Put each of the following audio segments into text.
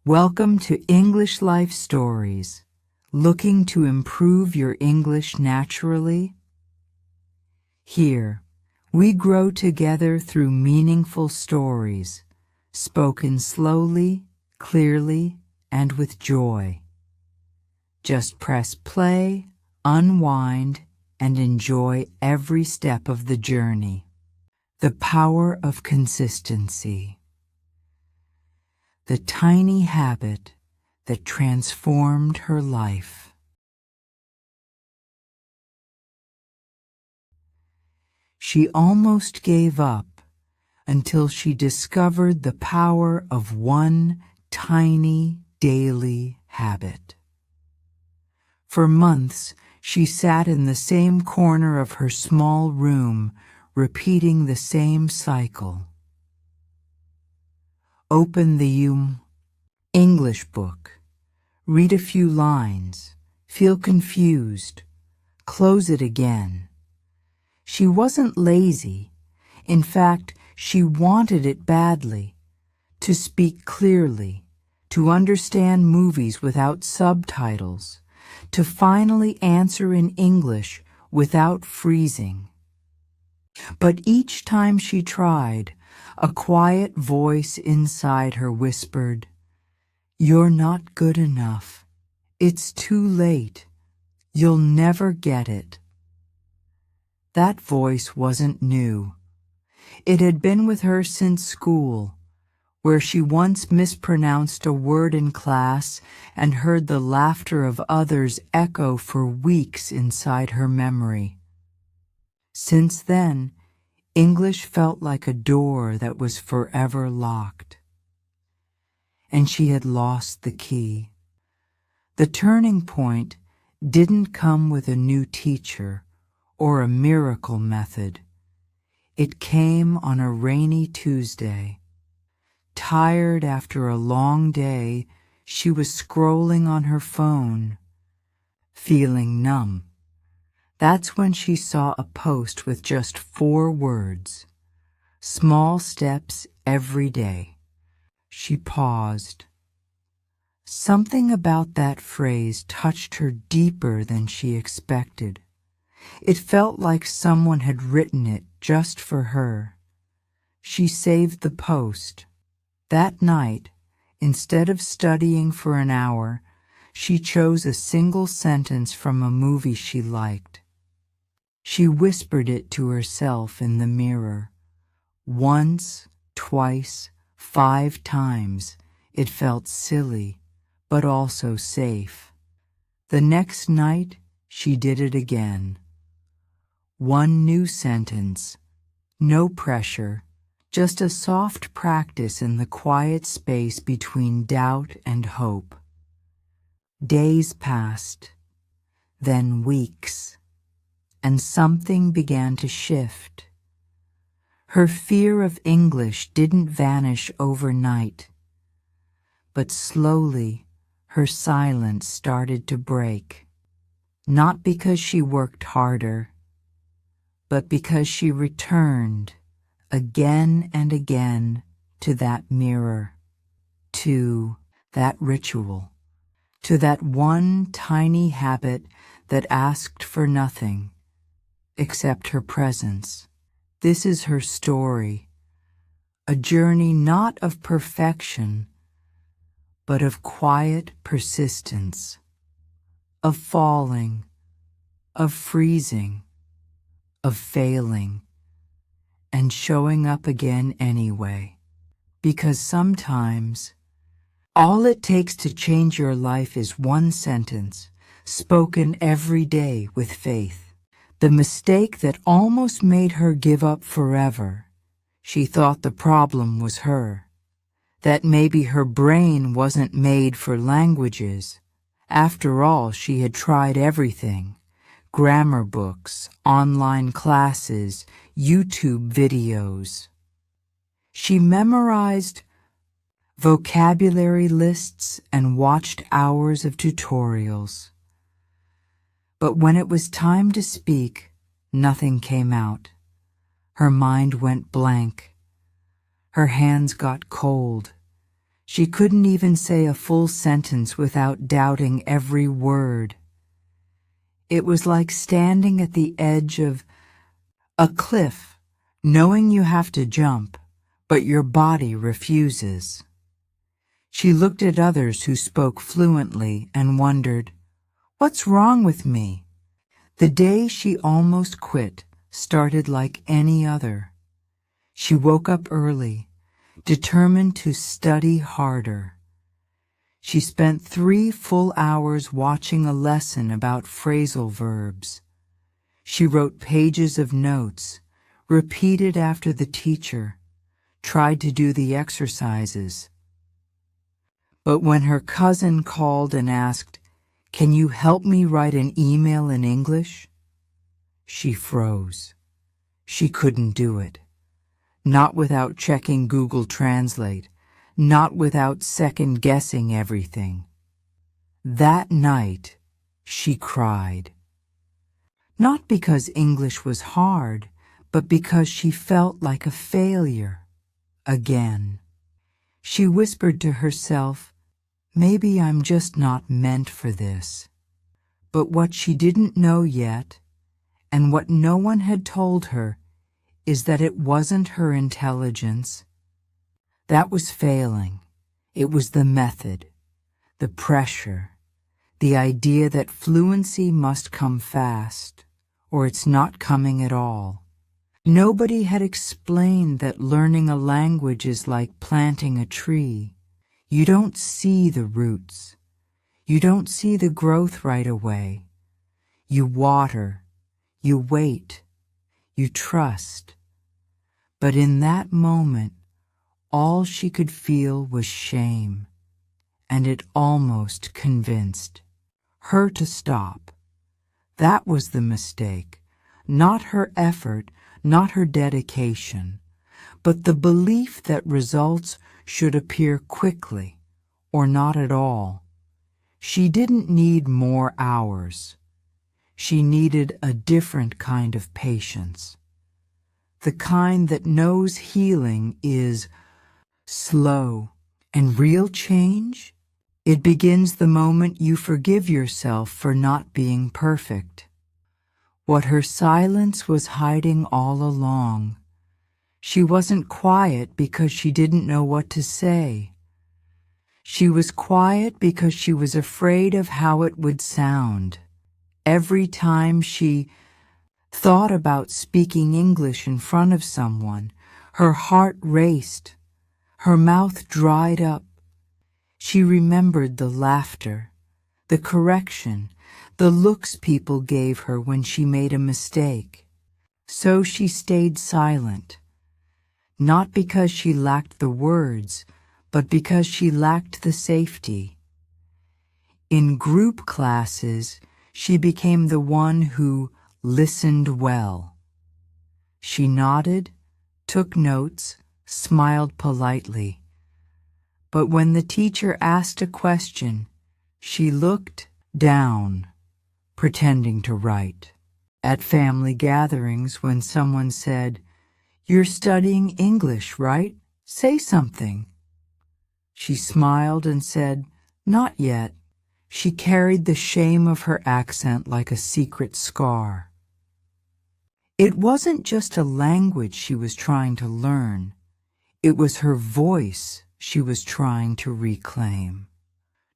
Welcome to English Life Stories. Looking to improve your English naturally? Here, we grow together through meaningful stories, spoken slowly, clearly, and with joy. Just press play, unwind, and enjoy every step of the journey. The power of consistency. The tiny habit that transformed her life. She almost gave up until she discovered the power of one tiny daily habit. For months, she sat in the same corner of her small room, repeating the same cycle. Open the English book. Read a few lines. Feel confused. Close it again. She wasn't lazy. In fact, she wanted it badly. To speak clearly. To understand movies without subtitles. To finally answer in English without freezing. But each time she tried, a quiet voice inside her whispered, "You're not good enough. It's too late. You'll never get it." That voice wasn't new. It had been with her since school, where she once mispronounced a word in class and heard the laughter of others echo for weeks inside her memory. Since then, English felt like a door that was forever locked. And she had lost the key. The turning point didn't come with a new teacher or a miracle method. It came on a rainy Tuesday. Tired after a long day, she was scrolling on her phone, feeling numb. That's when she saw a post with just 4 words. Small steps every day. She paused. Something about that phrase touched her deeper than she expected. It felt like someone had written it just for her. She saved the post. That night, instead of studying for an hour, she chose a single sentence from a movie she liked. She whispered it to herself in the mirror. Once, twice, 5 times, it felt silly, but also safe. The next night, she did it again. One new sentence, no pressure, just a soft practice in the quiet space between doubt and hope. Days passed, then weeks, and something began to shift. Her fear of English didn't vanish overnight, but slowly her silence started to break. Not because she worked harder, but because she returned again and again to that mirror, to that ritual, to that one tiny habit that asked for nothing except her presence. This is her story, a journey not of perfection, but of quiet persistence, of falling, of freezing, of failing, and showing up again anyway. Because sometimes, all it takes to change your life is one sentence, spoken every day with faith. The mistake that almost made her give up forever. She thought the problem was her, that maybe her brain wasn't made for languages. After all, she had tried everything. Grammar books, online classes, YouTube videos. She memorized vocabulary lists and watched hours of tutorials. But when it was time to speak, nothing came out. Her mind went blank. Her hands got cold. She couldn't even say a full sentence without doubting every word. It was like standing at the edge of a cliff, knowing you have to jump, but your body refuses. She looked at others who spoke fluently and wondered, "What's wrong with me?" The day she almost quit started like any other. She woke up early, determined to study harder. She spent 3 full hours watching a lesson about phrasal verbs. She wrote pages of notes, repeated after the teacher, tried to do the exercises. But when her cousin called and asked, "Can you help me write an email in English?" she froze. She couldn't do it. Not without checking Google Translate, not without second-guessing everything. That night, she cried. Not because English was hard, but because she felt like a failure. Again. She whispered to herself, "Maybe I'm just not meant for this." But what she didn't know yet, and what no one had told her, is that it wasn't her intelligence. That was failing. It was the method, the pressure, the idea that fluency must come fast, or it's not coming at all. Nobody had explained that learning a language is like planting a tree. You don't see the roots. You don't see the growth right away. You water, you wait, you trust. But in that moment, all she could feel was shame, and it almost convinced her to stop. That was the mistake, not her effort, not her dedication, but the belief that results should appear quickly or not at all. She didn't need more hours. She needed a different kind of patience. The kind that knows healing is slow, and real change, it begins the moment you forgive yourself for not being perfect. What her silence was hiding all along. She wasn't quiet because she didn't know what to say. She was quiet because she was afraid of how it would sound. Every time she thought about speaking English in front of someone, her heart raced, her mouth dried up. She remembered the laughter, the correction, the looks people gave her when she made a mistake. So she stayed silent, not because she lacked the words, but because she lacked the safety. In group classes, she became the one who listened well. She nodded, took notes, smiled politely. But when the teacher asked a question, she looked down, pretending to write. At family gatherings, when someone said, "You're studying English, right? Say something." She smiled and said, "Not yet." She carried the shame of her accent like a secret scar. It wasn't just a language she was trying to learn. It was her voice she was trying to reclaim.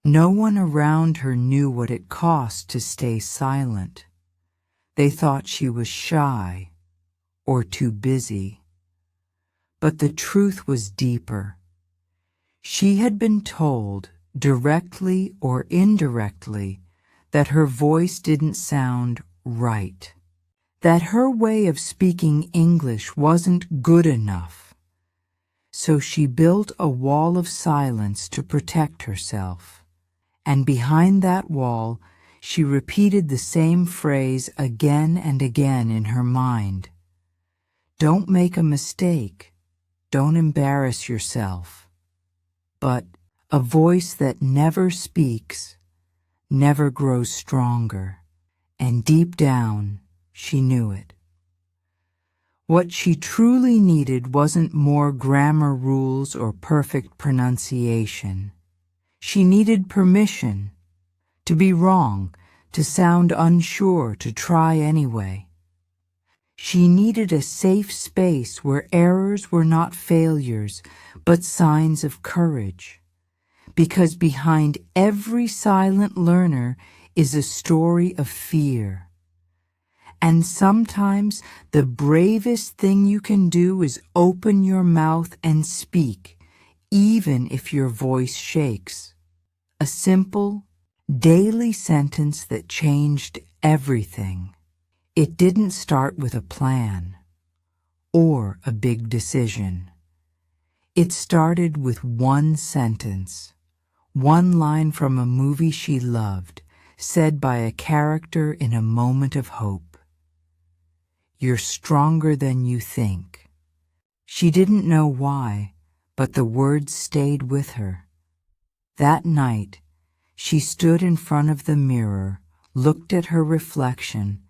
No one around her knew what it cost to stay silent. They thought she was shy or too busy. But the truth was deeper. She had been told, directly or indirectly, that her voice didn't sound right, that her way of speaking English wasn't good enough. So she built a wall of silence to protect herself, and behind that wall she repeated the same phrase again and again in her mind. Don't make a mistake. Don't embarrass yourself. But a voice that never speaks never grows stronger, and deep down she knew it. What she truly needed wasn't more grammar rules or perfect pronunciation. She needed permission to be wrong, to sound unsure, to try anyway. She needed a safe space where errors were not failures, but signs of courage. Because behind every silent learner is a story of fear. And sometimes the bravest thing you can do is open your mouth and speak, even if your voice shakes. A simple, daily sentence that changed everything. It didn't start with a plan or a big decision. It started with one sentence, one line from a movie she loved, said by a character in a moment of hope. You're stronger than you think. She didn't know why, but the words stayed with her. That night, she stood in front of the mirror, looked at her reflection,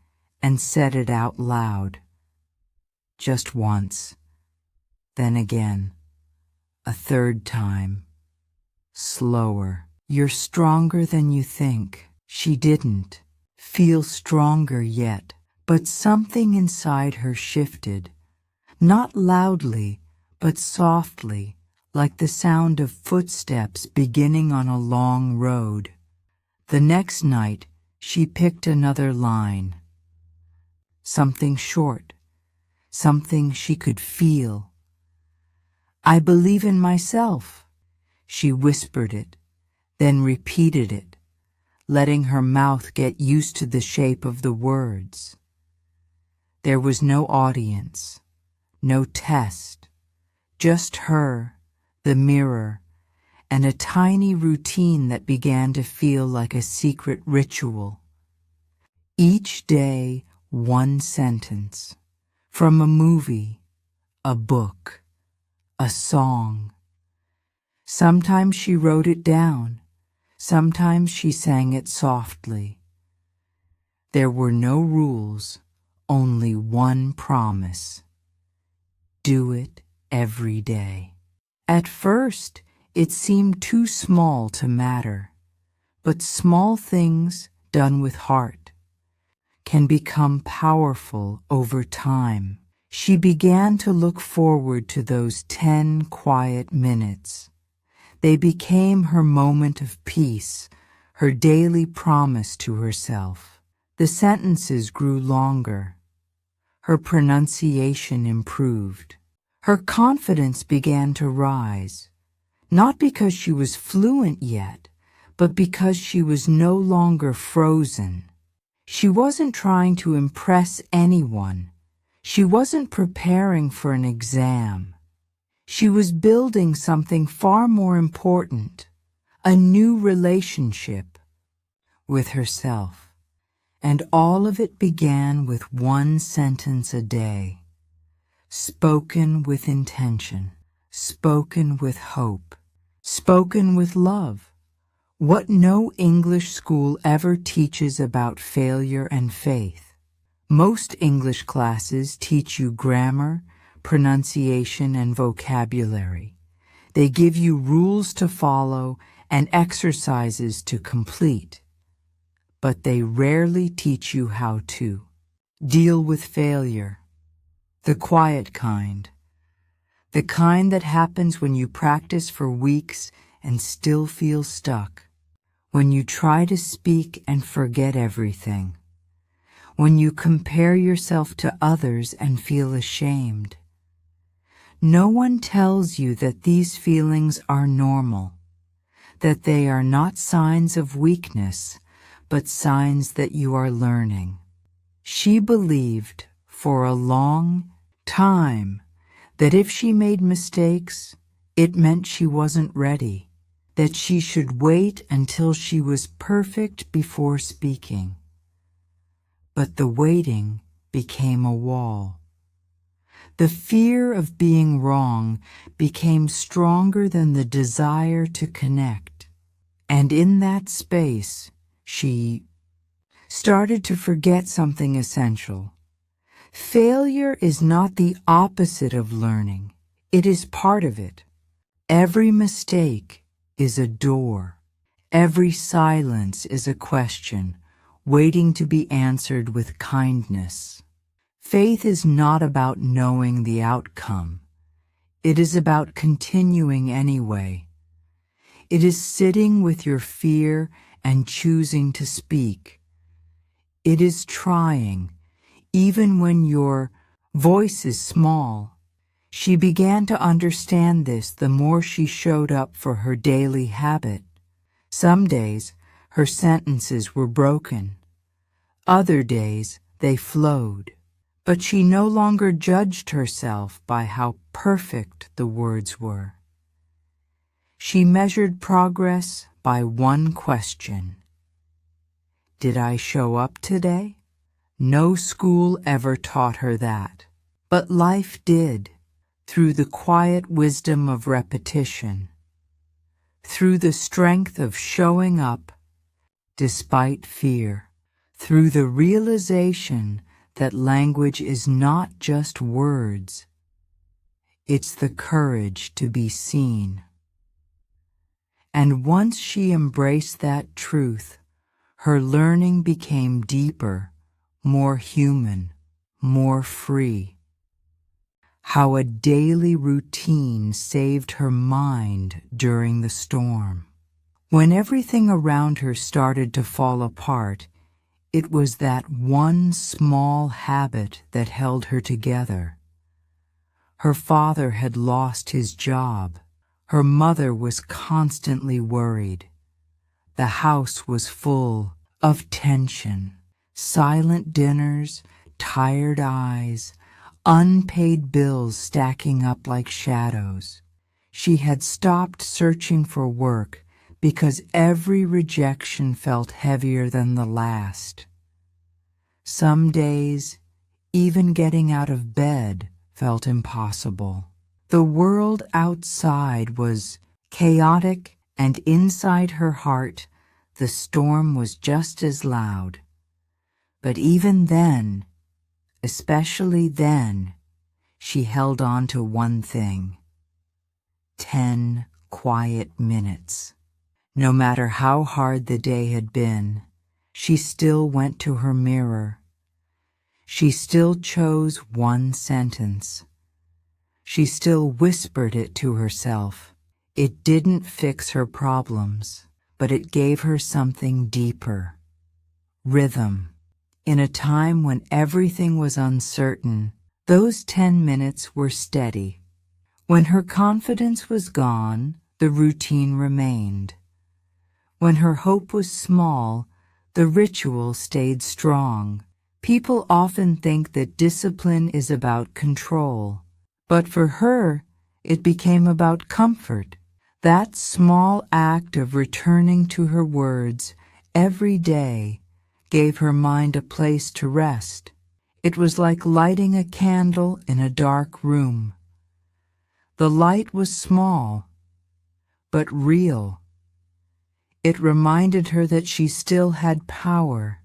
and said it out loud. Just once, then again, a third time, slower. You're stronger than you think. She didn't feel stronger yet, but something inside her shifted, not loudly, but softly, like the sound of footsteps beginning on a long road. The next night, she picked another line. Something short, something she could feel. I believe in myself. She whispered it, then repeated it, letting her mouth get used to the shape of the words. There was no audience, no test, just her, the mirror, and a tiny routine that began to feel like a secret ritual. Each day, one sentence, from a movie, a book, a song. Sometimes she wrote it down, sometimes she sang it softly. There were no rules, only one promise. Do it every day. At first, it seemed too small to matter, but small things done with heart can become powerful over time. She began to look forward to those 10 quiet minutes. They became her moment of peace, her daily promise to herself. The sentences grew longer. Her pronunciation improved. Her confidence began to rise, not because she was fluent yet, but because she was no longer frozen. She wasn't trying to impress anyone. She wasn't preparing for an exam. She was building something far more important, a new relationship with herself. And all of it began with one sentence a day, spoken with intention, spoken with hope, spoken with love. What no English school ever teaches about failure and faith. Most English classes teach you grammar, pronunciation, and vocabulary. They give you rules to follow and exercises to complete. But they rarely teach you how to deal with failure, the quiet kind, the kind that happens when you practice for weeks and still feel stuck, when you try to speak and forget everything, when you compare yourself to others and feel ashamed. No one tells you that these feelings are normal, that they are not signs of weakness, but signs that you are learning. She believed for a long time that if she made mistakes, it meant she wasn't ready, that she should wait until she was perfect before speaking. But the waiting became a wall. The fear of being wrong became stronger than the desire to connect. And in that space, she started to forget something essential, Failure is not the opposite of learning. It is part of it. Every mistake is a door. Every silence is a question, waiting to be answered with kindness. Faith is not about knowing the outcome. It is about continuing anyway. It is sitting with your fear and choosing to speak. It is trying, even when your voice is small. She began to understand this the more she showed up for her daily habit. Some days, her sentences were broken. Other days, they flowed. But she no longer judged herself by how perfect the words were. She measured progress by one question. Did I show up today? No school ever taught her that. But life did, through the quiet wisdom of repetition, through the strength of showing up despite fear, through the realization that language is not just words. It's the courage to be seen. And once she embraced that truth, her learning became deeper, more human, more free. How a daily routine saved her mind during the storm. When everything around her started to fall apart, it was that one small habit that held her together. Her father had lost his job. Her mother was constantly worried. The house was full of tension, silent dinners, tired eyes, unpaid bills stacking up like shadows. She had stopped searching for work because every rejection felt heavier than the last. Some days, even getting out of bed felt impossible. The world outside was chaotic, and inside her heart, the storm was just as loud. But even then, especially then, she held on to one thing: 10 quiet minutes. No matter how hard the day had been, she still went to her mirror. She still chose one sentence. She still whispered it to herself. It didn't fix her problems, but it gave her something deeper: rhythm. In a time when everything was uncertain, those 10 minutes were steady. When her confidence was gone, the routine remained. When her hope was small, the ritual stayed strong. People often think that discipline is about control, but for her, it became about comfort. That small act of returning to her words every day gave her mind a place to rest. It was like lighting a candle in a dark room. The light was small, but real. It reminded her that she still had power,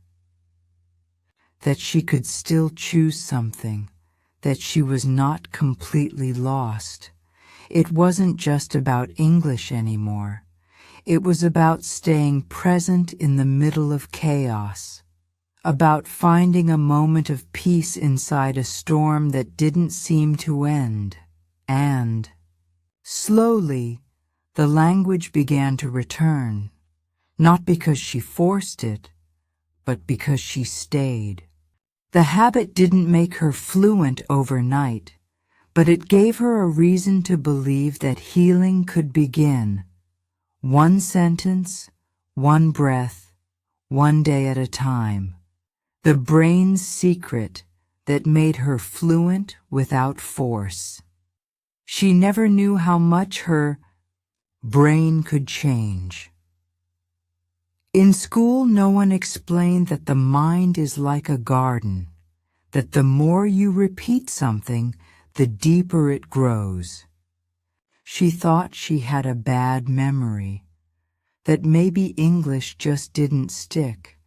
that she could still choose something, that she was not completely lost. It wasn't just about English anymore. It was about staying present in the middle of chaos, about finding a moment of peace inside a storm that didn't seem to end. And, slowly, the language began to return, not because she forced it, but because she stayed. The habit didn't make her fluent overnight, but it gave her a reason to believe that healing could begin. One sentence, one breath, one day at a time. The brain's secret that made her fluent without force. She never knew how much her brain could change. In school, no one explained that the mind is like a garden, that the more you repeat something, the deeper it grows. She thought she had a bad memory, that maybe English just didn't stick.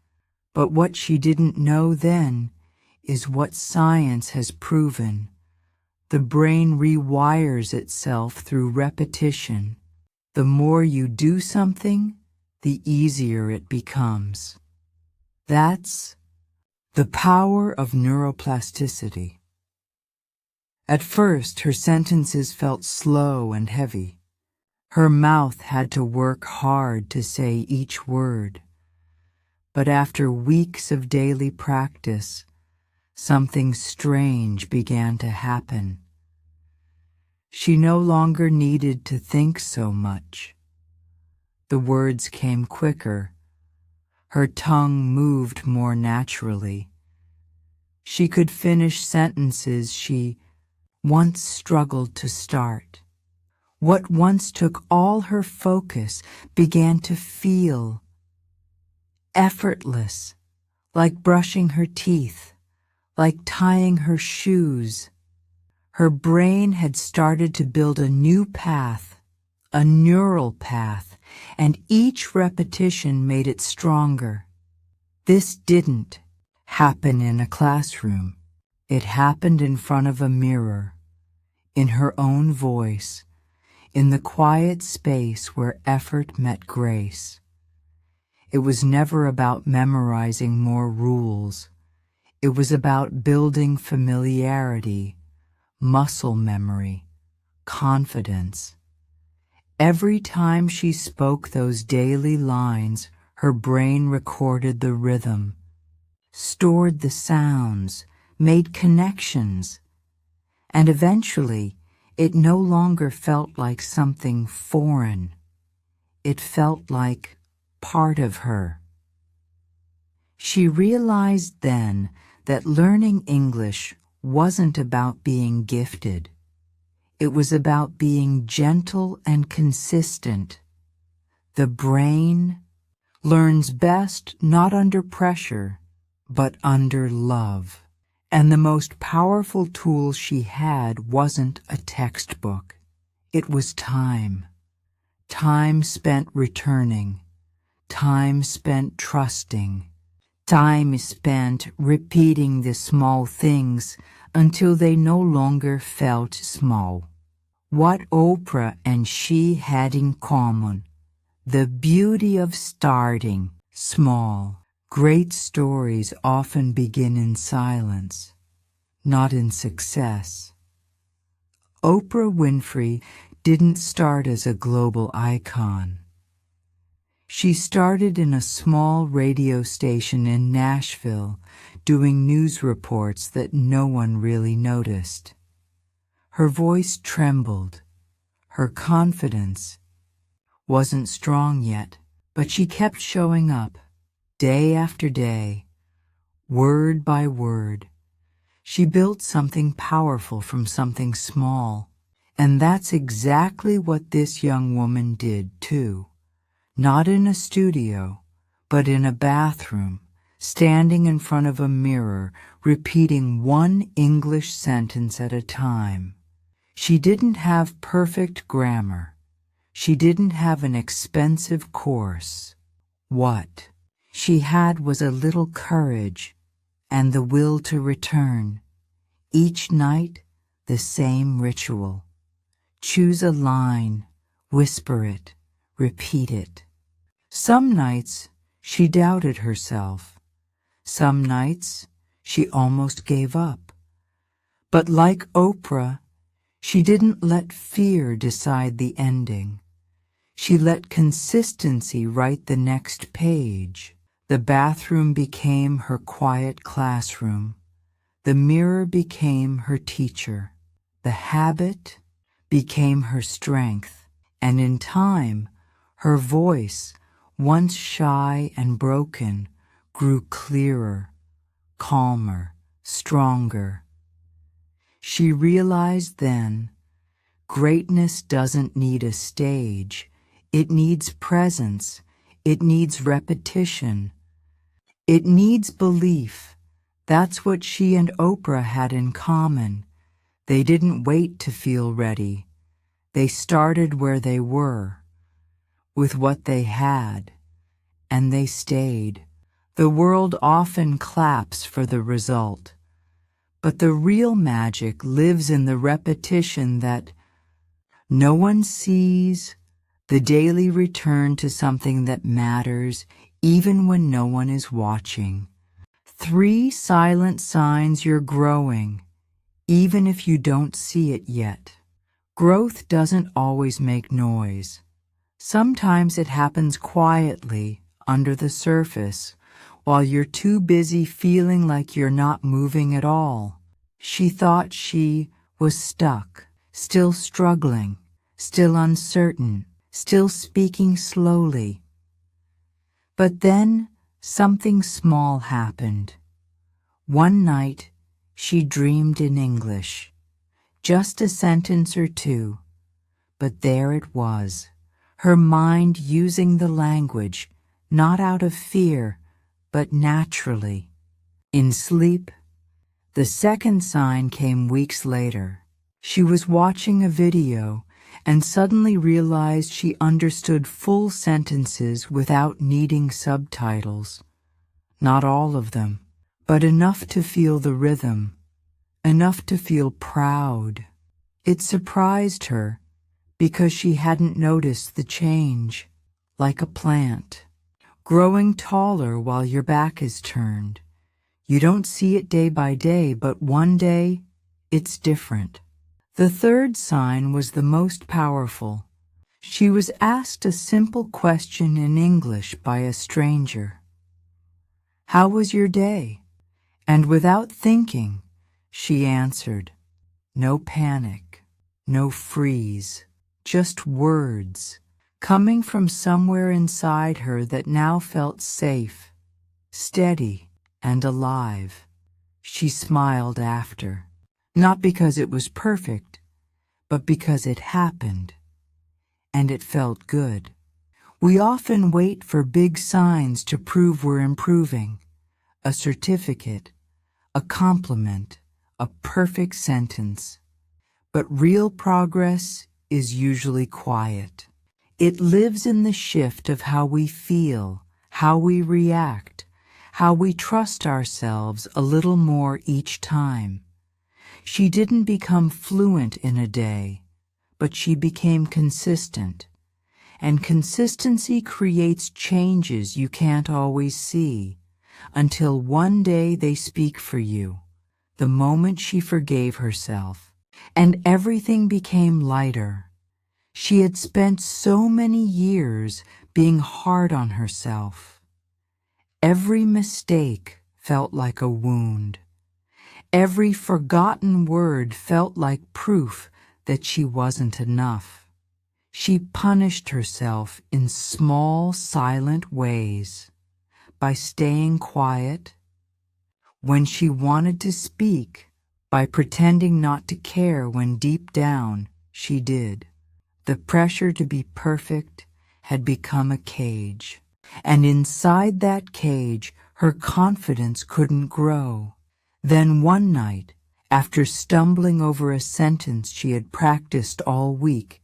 But what she didn't know then is what science has proven. The brain rewires itself through repetition. The more you do something, the easier it becomes. That's the power of neuroplasticity. At first, her sentences felt slow and heavy. Her mouth had to work hard to say each word. But after weeks of daily practice, something strange began to happen. She no longer needed to think so much. The words came quicker. Her tongue moved more naturally. She could finish sentences she once struggled to start. What once took all her focus began to feel effortless, like brushing her teeth, like tying her shoes. Her brain had started to build a new path, a neural path, and each repetition made it stronger. This didn't happen in a classroom. It happened in front of a mirror, in her own voice, in the quiet space where effort met grace. It was never about memorizing more rules. It was about building familiarity, muscle memory, confidence. Every time she spoke those daily lines, her brain recorded the rhythm, stored the sounds, made connections, and eventually it no longer felt like something foreign. It felt like part of her. She realized then that learning English wasn't about being gifted. It was about being gentle and consistent. The brain learns best not under pressure, but under love. And the most powerful tool she had wasn't a textbook. It was time. Time spent returning. Time spent trusting. Time spent repeating the small things until they no longer felt small. What Oprah and she had in common: the beauty of starting small. Great stories often begin in silence, not in success. Oprah Winfrey didn't start as a global icon. She started in a small radio station in Nashville, doing news reports that no one really noticed. Her voice trembled. Her confidence wasn't strong yet, but she kept showing up, day after day, word by word. She built something powerful from something small, and that's exactly what this young woman did, too. Not in a studio, but in a bathroom, standing in front of a mirror, repeating one English sentence at a time. She didn't have perfect grammar. She didn't have an expensive course. What she had was a little courage and the will to return. Each night, the same ritual. Choose a line, whisper it, repeat it. Some nights she doubted herself. Some nights she almost gave up. But like Oprah, she didn't let fear decide the ending. She let consistency write the next page. The bathroom became her quiet classroom. The mirror became her teacher. The habit became her strength. And in time, her voice, once shy and broken, grew clearer, calmer, stronger. She realized then, greatness doesn't need a stage. It needs presence. It needs repetition. It needs belief. That's what she and Oprah had in common. They didn't wait to feel ready. They started where they were, with what they had, and they stayed. The world often claps for the result, But the real magic lives in the repetition that no one sees, the daily return to something that matters, even when no one is watching. 3 silent signs you're growing, even if you don't see it yet. Growth doesn't always make noise. Sometimes it happens quietly, under the surface, while you're too busy feeling like you're not moving at all. She thought she was stuck, still struggling, still uncertain, still speaking slowly. But then something small happened. One night, she dreamed in English, just a sentence or two, but there it was, her mind using the language, not out of fear, but naturally. In sleep, the second sign came weeks later. She was watching a video and suddenly realized she understood full sentences without needing subtitles. Not all of them, but enough to feel the rhythm, enough to feel proud. It surprised her because she hadn't noticed the change, like a plant, growing taller while your back is turned. You don't see it day by day, but one day, it's different. The third sign was the most powerful. She was asked a simple question in English by a stranger. "How was your day?" And without thinking, she answered. No panic, no freeze, just words, coming from somewhere inside her that now felt safe, steady, and alive. She smiled after, not because it was perfect, but because it happened, and it felt good. We often wait for big signs to prove we're improving, a certificate, a compliment, a perfect sentence. But real progress is usually quiet. It lives in the shift of how we feel, how we react, how we trust ourselves a little more each time. She didn't become fluent in a day, but she became consistent. And consistency creates changes you can't always see, until one day they speak for you, the moment she forgave herself, and everything became lighter. She had spent so many years being hard on herself. Every mistake felt like a wound. Every forgotten word felt like proof that she wasn't enough. She punished herself in small, silent ways, by staying quiet, when she wanted to speak, by pretending not to care when deep down she did. The pressure to be perfect had become a cage, and inside that cage her confidence couldn't grow. Then one night, after stumbling over a sentence she had practiced all week,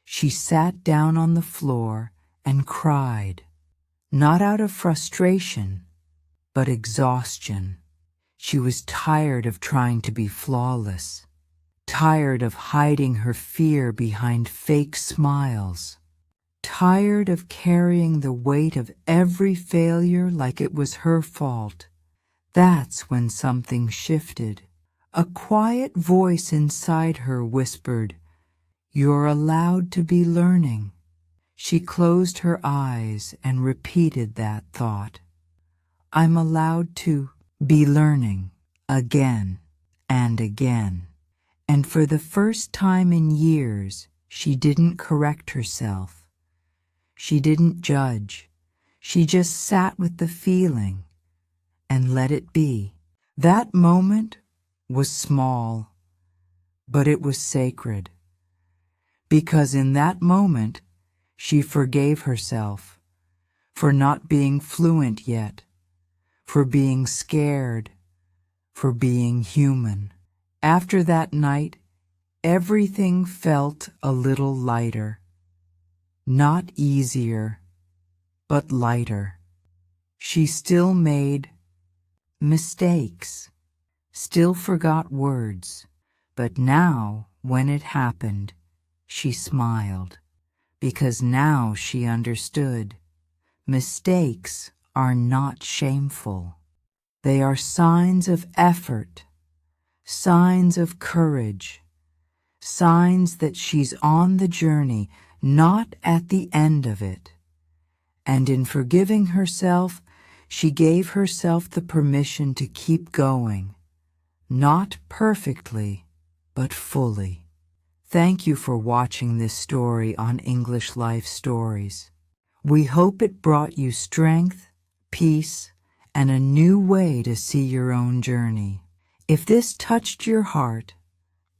she sat down on the floor and cried, not out of frustration, but exhaustion. She was tired of trying to be flawless, tired of hiding her fear behind fake smiles, tired of carrying the weight of every failure like it was her fault. That's when something shifted. A quiet voice inside her whispered, "You're allowed to be learning." She closed her eyes and repeated that thought. I'm allowed to be learning again and again. And for the first time in years, she didn't correct herself. She didn't judge. She just sat with the feeling and let it be. That moment was small, but it was sacred. Because in that moment, she forgave herself for not being fluent yet, for being scared, for being human. After that night, everything felt a little lighter. Not easier, but lighter. She still made mistakes, still forgot words, but now, when it happened, she smiled, because now she understood. Mistakes are not shameful. They are signs of effort, signs of courage, signs that she's on the journey, not at the end of it. And in forgiving herself, she gave herself the permission to keep going, not perfectly, but fully. Thank you for watching this story on English Life Stories. We hope it brought you strength, peace, and a new way to see your own journey. If this touched your heart,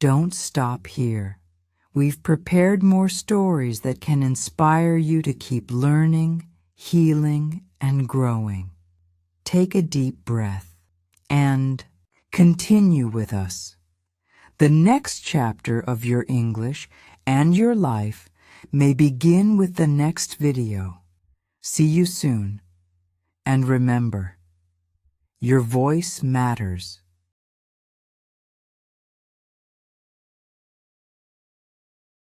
don't stop here. We've prepared more stories that can inspire you to keep learning, healing, and growing. Take a deep breath and continue with us. The next chapter of your English and your life may begin with the next video. See you soon. And remember, your voice matters.